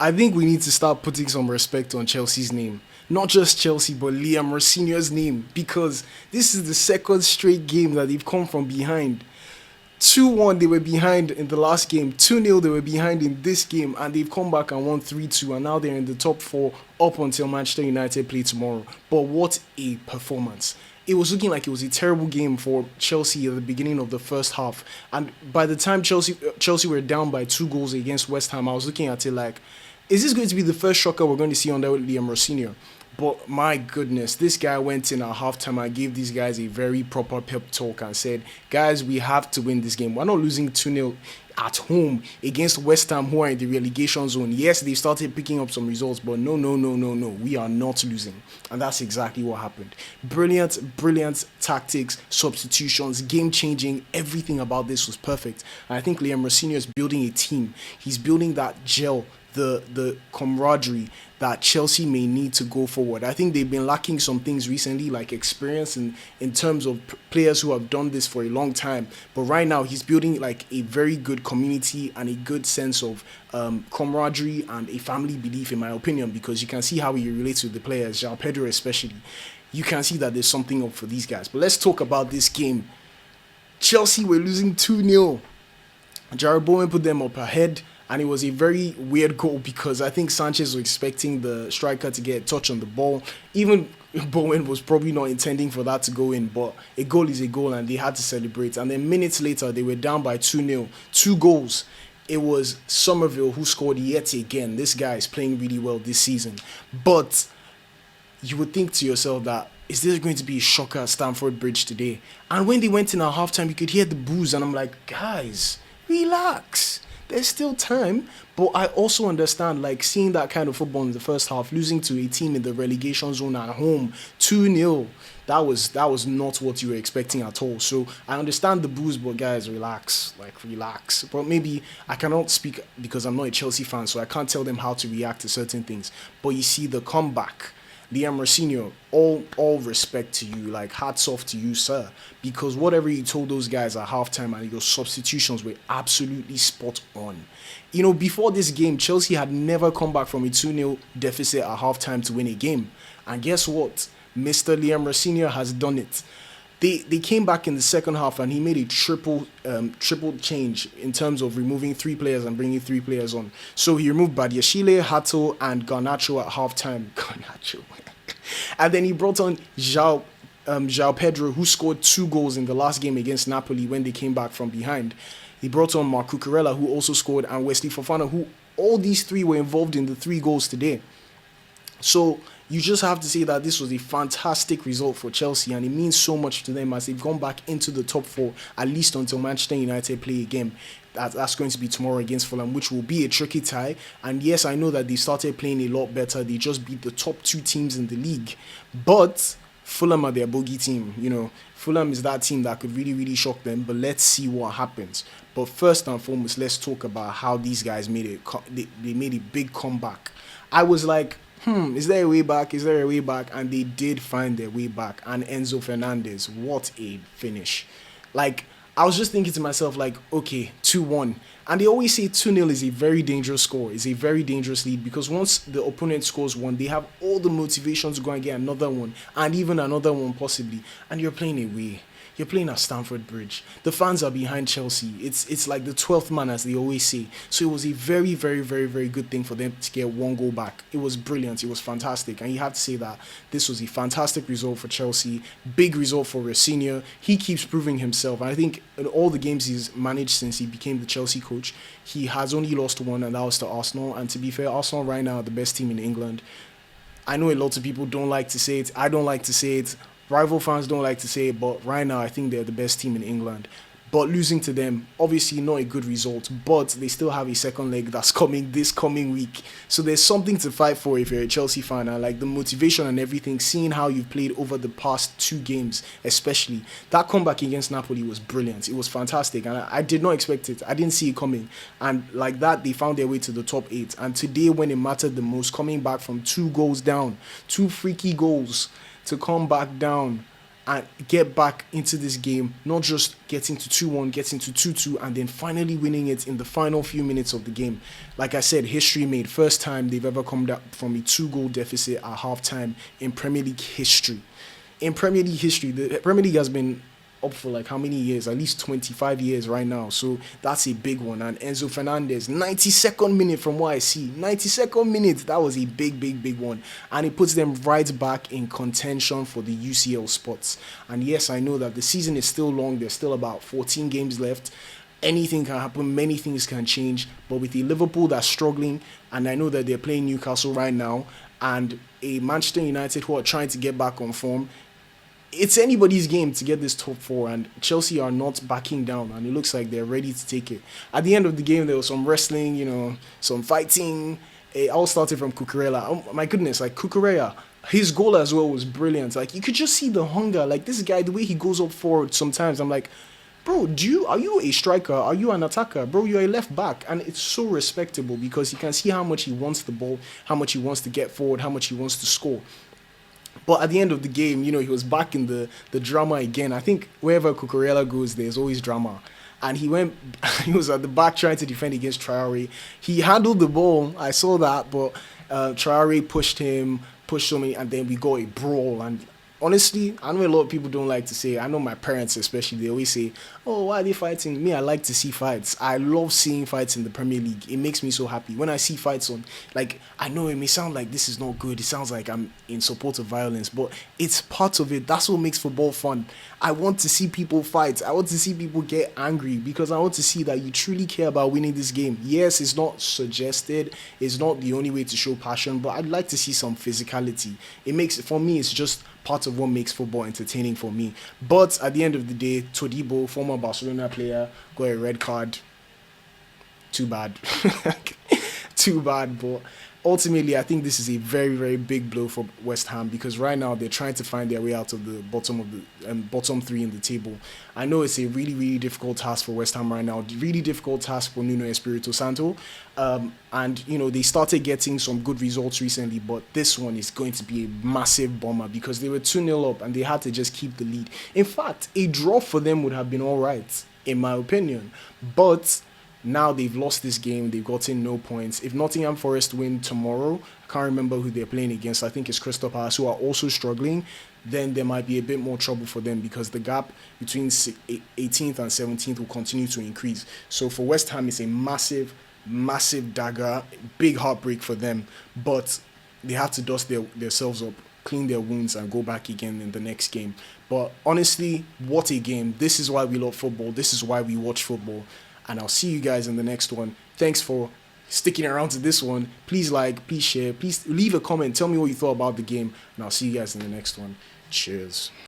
I think we need to start putting some respect on Chelsea's name. Not just Chelsea, but Liam Rosenior's name, because this is the second straight game that they've come from behind. 2-1 they were behind in the last game, 2-0 they were behind in this game, and they've come back and won 3-2, and now they're in the top four up until Manchester United play tomorrow. But what a performance. It was looking like it was a terrible game for Chelsea at the beginning of the first half, and by the time Chelsea were down by 2 goals against West Ham, I was looking at it like, is this going to be the first shocker we're going to see under Liam Rosenior? But my goodness, this guy went in at halftime and gave these guys a very proper pep talk and said, guys, we have to win this game. We're not losing 2-0 at home against West Ham, who are in the relegation zone. Yes, they started picking up some results, but no. We are not losing. And that's exactly what happened. Brilliant tactics, substitutions, game-changing. Everything about this was perfect. And I think Liam Rosenior is building a team. He's building that gel, the camaraderie that Chelsea may need to go forward. I think they've been lacking some things recently, like experience in terms of players who have done this for a long time. But right now, he's building like a very good community and a good sense of camaraderie and a family belief, in my opinion, because you can see how he relates with the players, Pedro especially. You can see that there's something up for these guys. But let's talk about this game. Chelsea were losing 2-0. Jarrod Bowen put them up ahead. And it was a very weird goal because I think Sanchez was expecting the striker to get a touch on the ball. Even Bowen was probably not intending for that to go in, but a goal is a goal and they had to celebrate. And then minutes later, they were down by 2-0. 2 goals. It was Somerville who scored yet again. This guy is playing really well this season. But you would think to yourself that, is this going to be a shocker at Stamford Bridge today? And when they went in at halftime, you could hear the boos and I'm like, guys, relax. There's still time, but I also understand, like, seeing that kind of football in the first half, losing to a team in the relegation zone at home, 2-0, that was not what you were expecting at all. So I understand the booze, but guys, relax. But maybe I cannot speak because I'm not a Chelsea fan, so I can't tell them how to react to certain things. But you see the comeback. Liam Rosenior, all respect to you, like hats off to you, sir, because whatever you told those guys at halftime and your substitutions were absolutely spot on. You know, before this game, Chelsea had never come back from a 2-0 deficit at halftime to win a game. And guess what? Mr. Liam Rosenior has done it. They came back in the second half and he made a triple change in terms of removing 3 players and bringing 3 players on. So he removed Badiashile, Hato, and Garnacho at halftime. Garnacho. And then he brought on João Pedro, who scored 2 goals in the last game against Napoli when they came back from behind. He brought on Marc Cucurella, who also scored, and Wesley Fofana, who all these 3 were involved in the 3 goals today. So you just have to say that this was a fantastic result for Chelsea and it means so much to them as they've gone back into the top 4, at least until Manchester United play a game. That's going to be tomorrow against Fulham, which will be a tricky tie. And yes, I know that they started playing a lot better. They just beat the top 2 teams in the league. But Fulham are their bogey team. You know, Fulham is that team that could really shock them. But let's see what happens. But first and foremost, let's talk about how these guys made they made a big comeback. I was like, is there a way back? Is there a way back? And they did find their way back. And Enzo Fernández, what a finish. Like, I was just thinking to myself, like, okay, 2-1. And they always say 2-0 is a very dangerous score. It's a very dangerous lead because once the opponent scores 1, they have all the motivation to go and get another one. And even another one possibly. And you're playing away. You're playing at Stamford Bridge. The fans are behind Chelsea. It's like the 12th man, as they always say. So it was a very good thing for them to get 1 goal back. It was brilliant. It was fantastic. And you have to say that this was a fantastic result for Chelsea. Big result for Rosenior. He keeps proving himself. And I think in all the games he's managed since he became the Chelsea coach, he has only lost 1, and that was to Arsenal. And to be fair, Arsenal right now are the best team in England. I know a lot of people don't like to say it. I don't like to say it. Rival fans don't like to say it, but right now I think they're the best team in England. But losing to them, obviously not a good result, but they still have a second leg that's coming this coming week. So there's something to fight for if you're a Chelsea fan, and like the motivation and everything, seeing how you've played over the past 2 games, especially. That comeback against Napoli was brilliant. It was fantastic, and I did not expect it. I didn't see it coming. And like that, they found their way to the top 8. And today, when it mattered the most, coming back from 2 goals down, 2 freaky goals, to come back down and get back into this game, not just getting to 2-1, getting to 2-2, and then finally winning it in the final few minutes of the game. Like I said, history made. First time they've ever come down from a 2-goal deficit at halftime in Premier League history. In Premier League history, the Premier League has been up for like how many years? At least 25 years right now. So that's a big one. And Enzo Fernández, 92nd minute from what I see. 92nd minute, that was a big one. And it puts them right back in contention for the UCL spots. And yes, I know that the season is still long. There's still about 14 games left. Anything can happen, many things can change. But with the Liverpool that's struggling, and I know that they're playing Newcastle right now, and a Manchester United who are trying to get back on form, it's anybody's game to get this top four, and Chelsea are not backing down, and it looks like they're ready to take it. At the end of the game, there was some wrestling, some fighting. It all started from Cucurella. Oh my goodness, like Cucurella, his goal as well was brilliant. Like you could just see the hunger. Like this guy, the way he goes up forward sometimes, I'm like, bro, are you a striker? Are you an attacker? Bro, you're a left back. And it's so respectable because you can see how much he wants the ball, how much he wants to get forward, how much he wants to score. But at the end of the game, he was back in the drama again. I think wherever Cucurella goes, there's always drama. And he was at the back trying to defend against Traore. He handled the ball, I saw that, but Traore pushed him, and then we got a brawl. And honestly, I know a lot of people don't like to say, I know my parents especially, they always say, oh, why are they fighting? Me, I like to see fights. I love seeing fights in the Premier League. It makes me so happy. When I see fights on, like, I know it may sound like this is not good. It sounds like I'm in support of violence, but it's part of it. That's what makes football fun. I want to see people fight. I want to see people get angry because I want to see that you truly care about winning this game. Yes, it's not suggested. It's not the only way to show passion, but I'd like to see some physicality. For me, it's just part of what makes football entertaining for me. But at the end of the day, Todibo, former Barcelona player, got a red card. Too bad. Too bad, but ultimately, I think this is a very, very big blow for West Ham because right now they're trying to find their way out of the bottom three in the table. I know it's a really, really difficult task for West Ham right now. Really difficult task for Nuno Espirito Santo. And they started getting some good results recently, but this one is going to be a massive bomber because they were 2-0 up and they had to just keep the lead. In fact, a draw for them would have been all right, in my opinion. But now they've lost this game. They've gotten no points. If Nottingham Forest win tomorrow, I can't remember who they're playing against. I think it's Crystal Palace, who are also struggling. Then there might be a bit more trouble for them because the gap between 18th and 17th will continue to increase. So for West Ham, it's a massive, massive dagger, big heartbreak for them. But they have to dust themselves up, clean their wounds, and go back again in the next game. But honestly, what a game. This is why we love football. This is why we watch football. And I'll see you guys in the next one. Thanks for sticking around to this one. Please like, please share, please leave a comment. Tell me what you thought about the game. And I'll see you guys in the next one. Cheers.